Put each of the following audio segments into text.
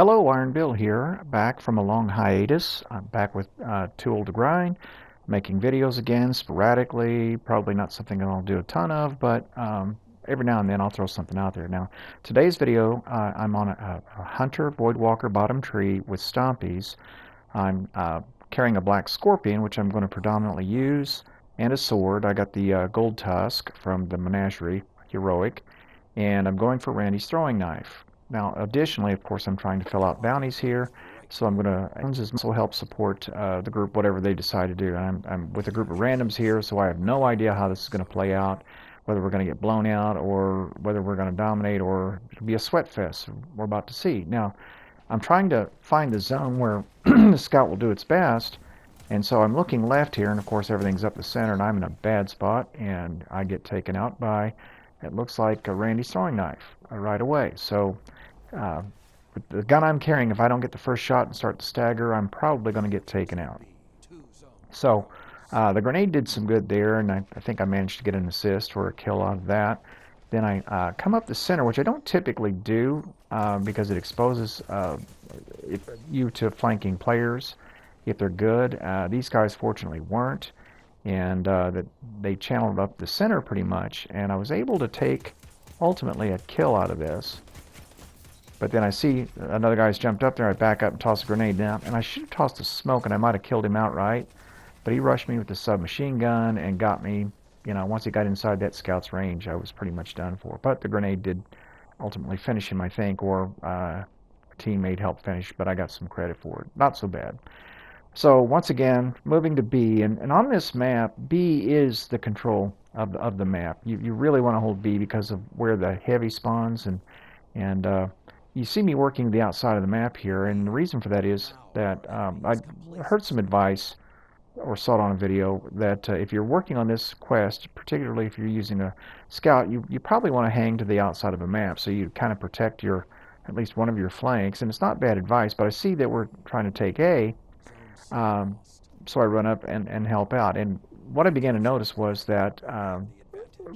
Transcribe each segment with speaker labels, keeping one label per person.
Speaker 1: Hello, MrIronBill here, back from a long hiatus. I'm back with Too Old to Grind, making videos again sporadically, probably not something I'll do a ton of, but every now and then I'll throw something out there. Now, today's video, I'm on a Hunter Voidwalker bottom tree with Stompies. I'm carrying a black scorpion, which I'm going to predominantly use, and a sword. I got the gold tusk from the Menagerie Heroic, and I'm going for Randy's throwing knife. Now, additionally, of course, I'm trying to fill out bounties here, so I'm going to also help support the group, whatever they decide to do. I'm with a group of randoms here, so I have no idea how this is going to play out, whether we're going to get blown out or whether we're going to dominate or it'll be a sweat fest. We're about to see. Now, I'm trying to find the zone where the scout will do its best, and so I'm looking left here, and of course everything's up the center, and I'm in a bad spot, and I get taken out by, it looks like a Randy's throwing knife right away. So with the gun I'm carrying, if I don't get the first shot and start to stagger, I'm probably going to get taken out. So the grenade did some good there, and I think I managed to get an assist or a kill out of that. Then I come up the center, which I don't typically do because it exposes you to flanking players if they're good. These guys fortunately weren't, and they channeled up the center pretty much, and I was able to take ultimately a kill out of this. But then I see another guy's jumped up there. I back up and toss a grenade down, and I should have tossed a smoke, and I might have killed him outright. But he rushed me with the submachine gun and got me. You know, once he got inside that scout's range, I was pretty much done for. But the grenade did ultimately finish him, I think, or a teammate helped finish, but I got some credit for it. Not so bad. So once again, moving to B, and on this map, B is the control of the map. You really want to hold B because of where the heavy spawns, and you see me working the outside of the map here, and the reason for that is that I heard some advice or saw it on a video that if you're working on this quest, particularly if you're using a scout, you probably want to hang to the outside of a map so you kind of protect your at least one of your flanks. And it's not bad advice, but I see that we're trying to take A, so I run up and help out. And what I began to notice was that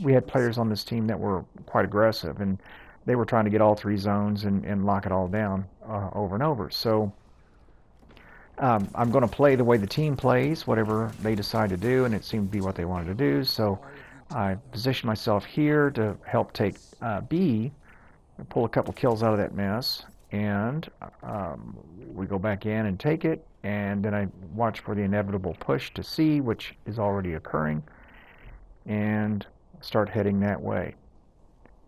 Speaker 1: we had players on this team that were quite aggressive, and they were trying to get all three zones and lock it all down over and over. So I'm going to play the way the team plays, whatever they decide to do, and it seemed to be what they wanted to do. So I position myself here to help take B, pull a couple kills out of that mess, and we go back in and take it, and then I watch for the inevitable push to C, which is already occurring, and start heading that way.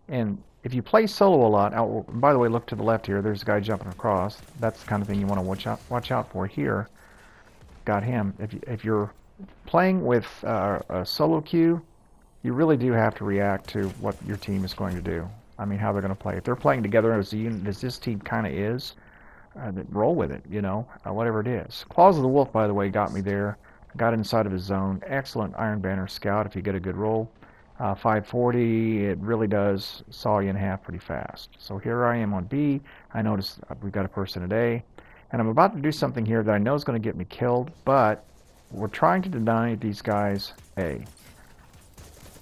Speaker 1: And if you play solo a lot, by the way, look to the left here. There's a guy jumping across. That's the kind of thing you want to watch out for here. Got him. If you're playing with a solo queue, you really do have to react to what your team is going to do. I mean, how they're going to play. If they're playing together as a unit, as this team kind of is, roll with it. You know, whatever it is. Claws of the Wolf, by the way, got me there. Got inside of his zone. Excellent Iron Banner scout if you get a good roll. 540, it really does saw you in half pretty fast. So here I am on B. I notice we've got a person at A, and I'm about to do something here that I know is going to get me killed, but we're trying to deny these guys A.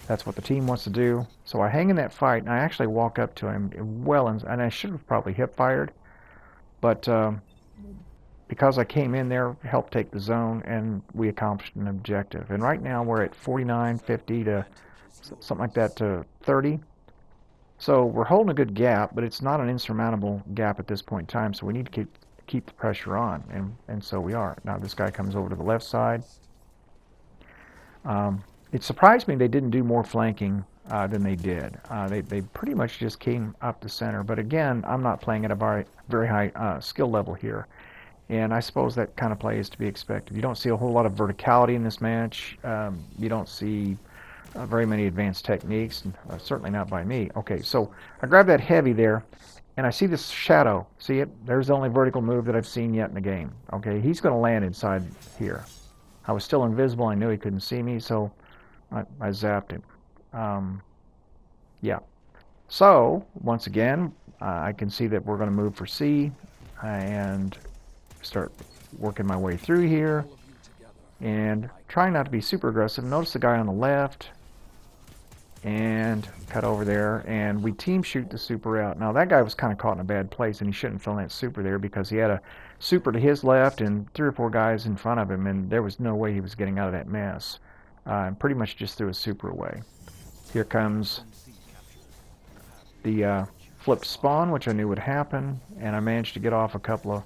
Speaker 1: That's what the team wants to do. So I hang in that fight, and I actually walk up to him well, and I should have probably hip-fired, but because I came in there, helped take the zone, and we accomplished an objective. And right now we're at 49, 50 to something like that to 30. So we're holding a good gap, but it's not an insurmountable gap at this point in time, so we need to keep the pressure on, and so we are. Now this guy comes over to the left side. It surprised me they didn't do more flanking than they did. They pretty much just came up the center, but again, I'm not playing at a very high skill level here, and I suppose that kind of play is to be expected. You don't see a whole lot of verticality in this match. You don't see very many advanced techniques, certainly not by me. Okay, so I grab that heavy there, and I see this shadow. See it? There's the only vertical move that I've seen yet in the game. Okay, he's going to land inside here. I was still invisible. I knew he couldn't see me, so I zapped him. Yeah. So, once again, I can see that we're going to move for C, and start working my way through here, and trying not to be super aggressive. Notice the guy on the left, and cut over there, and we team shoot the super out. Now that guy was kind of caught in a bad place, and he shouldn't have thrown that super there because he had a super to his left and 3 or 4 guys in front of him, and there was no way he was getting out of that mess. And pretty much just threw a super away. Here comes the flipped spawn, which I knew would happen, and I managed to get off a couple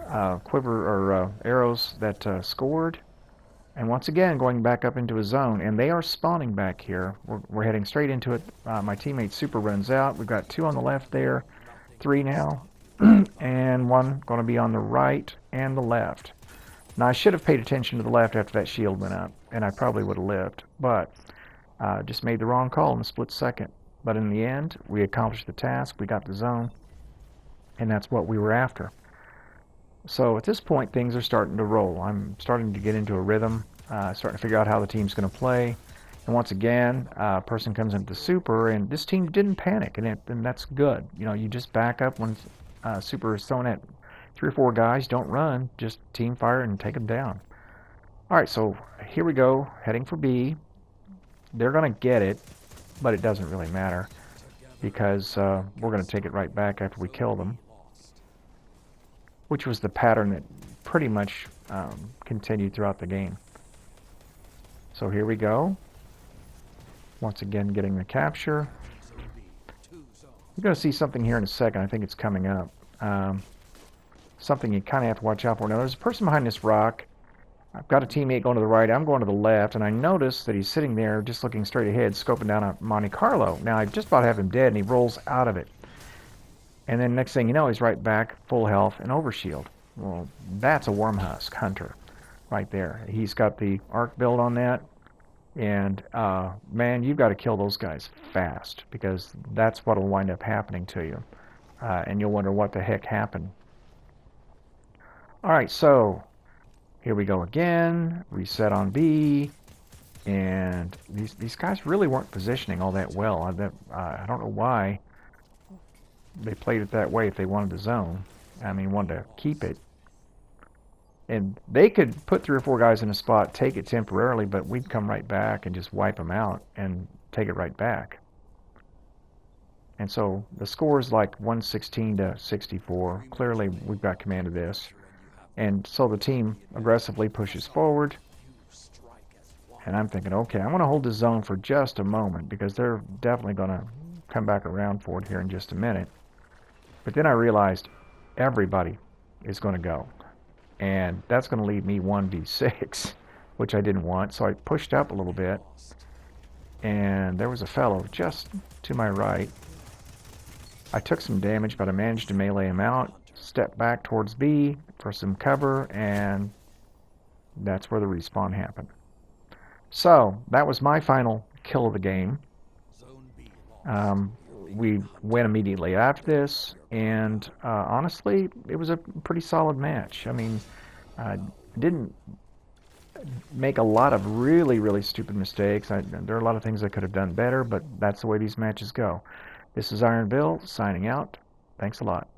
Speaker 1: of arrows that scored. And once again, going back up into a zone, and they are spawning back here. We're heading straight into it. My teammate super runs out. We've got 2 on the left there, 3 now, and 1 going to be on the right and the left. Now, I should have paid attention to the left after that shield went up, and I probably would have lived, but just made the wrong call in a split second. But in the end, we accomplished the task. We got the zone, and that's what we were after. So at this point, things are starting to roll. I'm starting to get into a rhythm, starting to figure out how the team's going to play. And once again, a person comes into the super, and this team didn't panic, and that's good. You know, you just back up when super is thrown at 3 or 4 guys. Don't run, just team fire and take them down. All right, so here we go, heading for B. They're going to get it, but it doesn't really matter because we're going to take it right back after we kill them, which was the pattern that pretty much continued throughout the game. So here we go. Once again, getting the capture. You're going to see something here in a second. I think it's coming up. Something you kind of have to watch out for. Now, there's a person behind this rock. I've got a teammate going to the right. I'm going to the left, and I notice that he's sitting there just looking straight ahead, scoping down a Monte Carlo. Now, I just about have him dead, and he rolls out of it. And then next thing you know, he's right back, full health, and overshield. Well, that's a Wormhusk hunter right there. He's got the arc build on that. And, man, you've got to kill those guys fast because that's what will wind up happening to you. And you'll wonder what the heck happened. All right, so here we go again. Reset on B. And these guys really weren't positioning all that well. I don't know why they played it that way if they wanted the zone. I mean, wanted to keep it. And they could put 3 or 4 guys in a spot, take it temporarily, but we'd come right back and just wipe them out and take it right back. And so the score is like 116 to 64. Clearly, we've got command of this. And so the team aggressively pushes forward. And I'm thinking, okay, I want to hold the zone for just a moment because they're definitely going to come back around for it here in just a minute. But then I realized everybody is going to go. And that's going to leave me 1v6, which I didn't want. So I pushed up a little bit. And there was a fellow just to my right. I took some damage, but I managed to melee him out. Stepped back towards B for some cover, and that's where the respawn happened. So that was my final kill of the game. We went immediately after this, and honestly, it was a pretty solid match. I mean, didn't make a lot of really stupid mistakes. There are a lot of things I could have done better, but that's the way these matches go. This is MrIronBill signing out. Thanks a lot.